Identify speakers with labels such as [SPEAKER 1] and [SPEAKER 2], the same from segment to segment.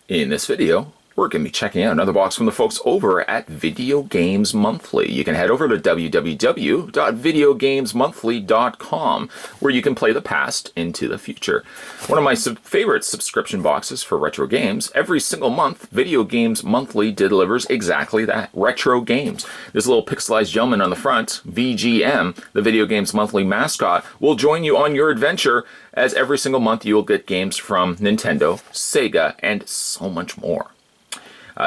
[SPEAKER 1] In this video, we're going to be checking out another box from the folks over at Video Games Monthly. You can head over to www.videogamesmonthly.com where you can play the past into the future. One of my favorite subscription boxes for retro games. Every single month, Video Games Monthly delivers exactly that, retro games. This little pixelized gentleman on the front, VGM, the Video Games Monthly mascot, will join you on your adventure, as every single month you will get games from Nintendo, Sega, and so much more.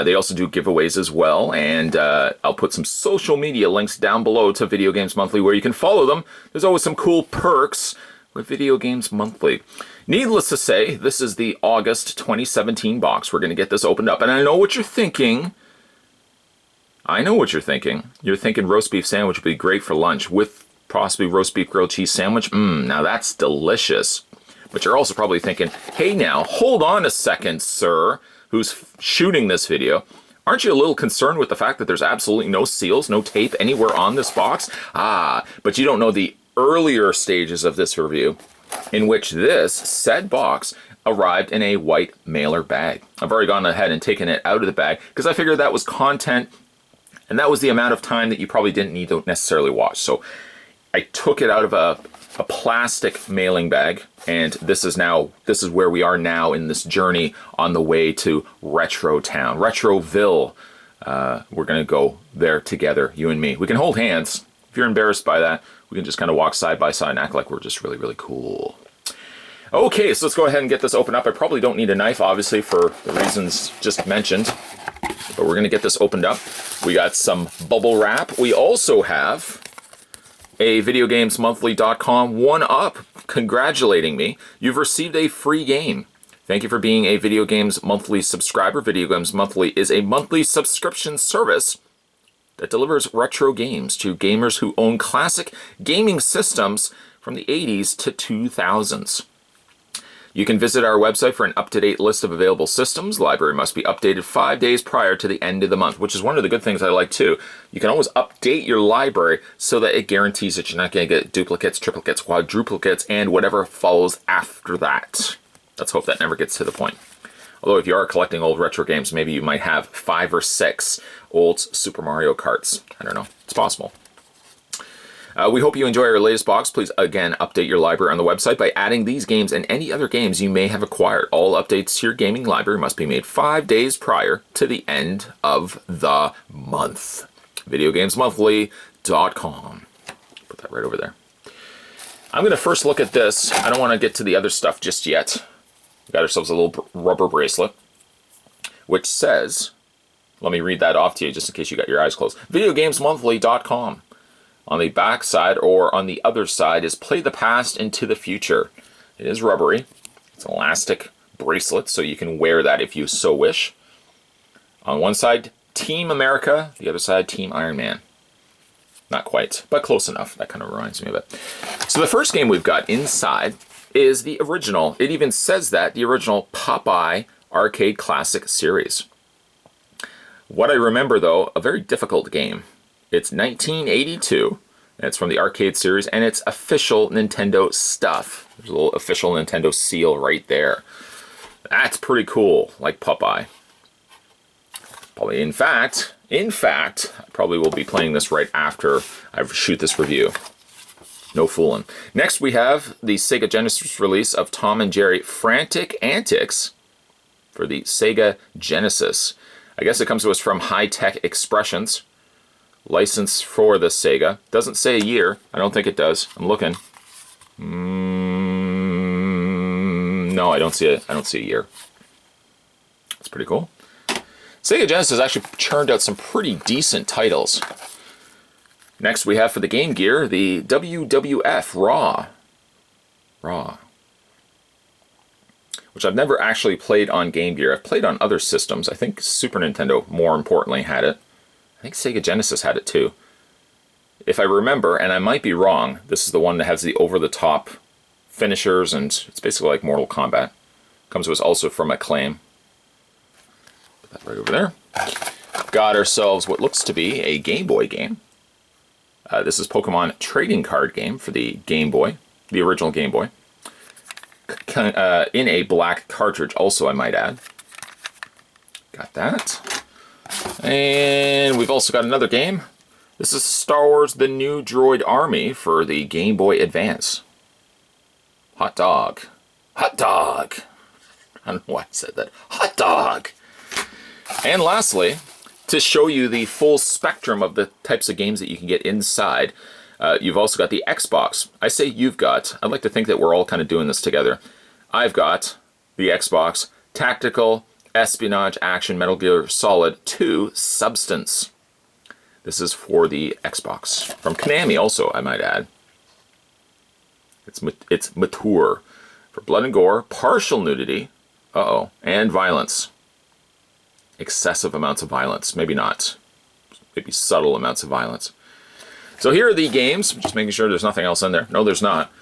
[SPEAKER 1] They also do giveaways as well, and I'll put some social media links down below to Video Games Monthly where you can follow them. There's always some cool perks with Video Games Monthly. Needless to say, this is the August 2017 box. We're going to get this opened up, and I know what you're thinking. I know what you're thinking. You're thinking roast beef sandwich would be great for lunch with possibly roast beef grilled cheese sandwich. Now that's delicious. But you're also probably thinking, hey now, hold on a second, sir, who's shooting this video. Aren't you a little concerned with the fact that there's absolutely no seals, no tape anywhere on this box? But you don't know the earlier stages of this review, in which this said box arrived in a white mailer bag. I've already gone ahead and taken it out of the bag because I figured that was content, and that was the amount of time that you probably didn't need to necessarily watch. So I took it out of a plastic mailing bag, and this is where we are now in this journey on the way to Retro Town, Retroville. We're gonna go there together, you and me. We can hold hands. If you're embarrassed by that, we can just kind of walk side by side and act like we're just really, really cool. Okay, so let's go ahead and get this open up. I probably don't need a knife, obviously, for the reasons just mentioned, but we're gonna get this opened up. We got some bubble wrap. We also have a VideoGamesMonthly.com one-up congratulating me. You've received a free game. Thank you for being a Video Games Monthly subscriber. Video Games Monthly is a monthly subscription service that delivers retro games to gamers who own classic gaming systems from the 80s to 2000s. You can visit our website for an up-to-date list of available systems. The library must be updated 5 days prior to the end of the month, which is one of the good things I like too. You can always update your library so that it guarantees that you're not going to get duplicates, triplicates, quadruplicates, and whatever follows after that. Let's hope that never gets to the point. Although if you are collecting old retro games, maybe you might have 5 or 6 old Super Mario Karts. I don't know. It's possible. We hope you enjoy our latest box. Please, again, update your library on the website by adding these games and any other games you may have acquired. All updates to your gaming library must be made 5 days prior to the end of the month. VideoGamesMonthly.com. Put that right over there. I'm going to first look at this. I don't want to get to the other stuff just yet. We got ourselves a little rubber bracelet, which says, let me read that off to you just in case you got your eyes closed. VideoGamesMonthly.com. On the back side, or on the other side, is play the past into the future. It is rubbery. It's an elastic bracelet, so you can wear that if you so wish. On one side, Team America. The other side, Team Iron Man. Not quite, but close enough. That kind of reminds me of it. So the first game we've got inside is the original. It even says that, the original Popeye Arcade Classic Series. What I remember, though, a very difficult game. It's 1982, and it's from the arcade series, and it's official Nintendo stuff. There's a little official Nintendo seal right there. That's pretty cool, like Popeye. Probably, in fact, I probably will be playing this right after I shoot this review. No fooling. Next, we have the Sega Genesis release of Tom and Jerry Frantic Antics for the Sega Genesis. I guess it comes to us from High Tech Expressions. License for the Sega. Doesn't say a year. I don't think it does. I'm looking. No, I don't see a year. That's pretty cool. Sega Genesis actually churned out some pretty decent titles. Next we have for the Game Gear, the WWF Raw. Which I've never actually played on Game Gear. I've played on other systems. I think Super Nintendo, more importantly, had it. I think Sega Genesis had it too. If I remember, and I might be wrong, this is the one that has the over-the-top finishers, and it's basically like Mortal Kombat. Comes to us also from Acclaim. Put that right over there. Got ourselves what looks to be a Game Boy game. This is Pokemon trading card game for the Game Boy, the original Game Boy. In a black cartridge also, I might add. Got that. And we've also got another game. This is Star Wars The New Droid Army for the Game Boy Advance. Hot dog. Hot dog. I don't know why I said that. Hot dog. And lastly, to show you the full spectrum of the types of games that you can get inside, you've also got the Xbox. I say you've got. I'd like to think that we're all kind of doing this together. I've got the Xbox Tactical Espionage Action Metal Gear Solid 2 Substance. This is for the Xbox. From Konami also, I might add. It's mature for blood and gore, partial nudity, and violence. Excessive amounts of violence. Maybe not. Maybe subtle amounts of violence. So here are the games. Just making sure there's nothing else in there. No, there's not.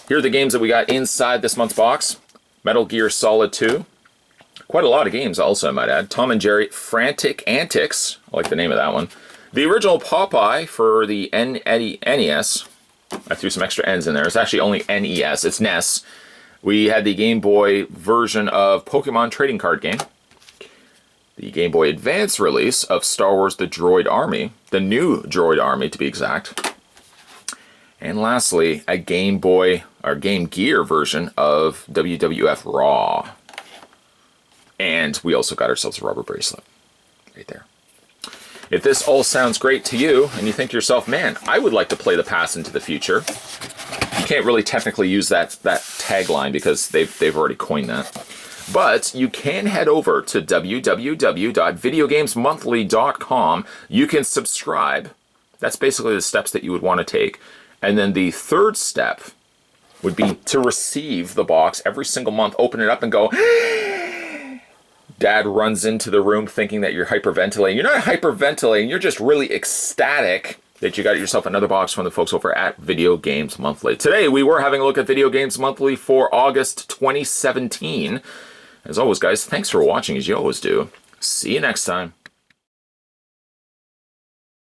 [SPEAKER 1] Here are the games that we got inside this month's box. Metal Gear Solid 2. Quite a lot of games also, I might add. Tom and Jerry Frantic Antics. I like the name of that one. The original Popeye for the NES. I threw some extra N's in there. It's actually only NES. It's NES. We had the Game Boy version of Pokemon trading card game. The Game Boy Advance release of Star Wars The Droid Army. The new Droid Army, to be exact. And lastly, a Game Boy, or Game Gear version of WWF Raw. And we also got ourselves a rubber bracelet. Right there. If this all sounds great to you, and you think to yourself, man, I would like to play the past into the future. You can't really technically use that tagline because they've already coined that. But you can head over to www.videogamesmonthly.com. You can subscribe. That's basically the steps that you would want to take. And then the third step would be to receive the box every single month, open it up and go, Dad runs into the room thinking that you're hyperventilating. You're not hyperventilating, you're just really ecstatic that you got yourself another box from the folks over at Video Games Monthly. Today, we were having a look at Video Games Monthly for August 2017. As always, guys, thanks for watching, as you always do. See you next time.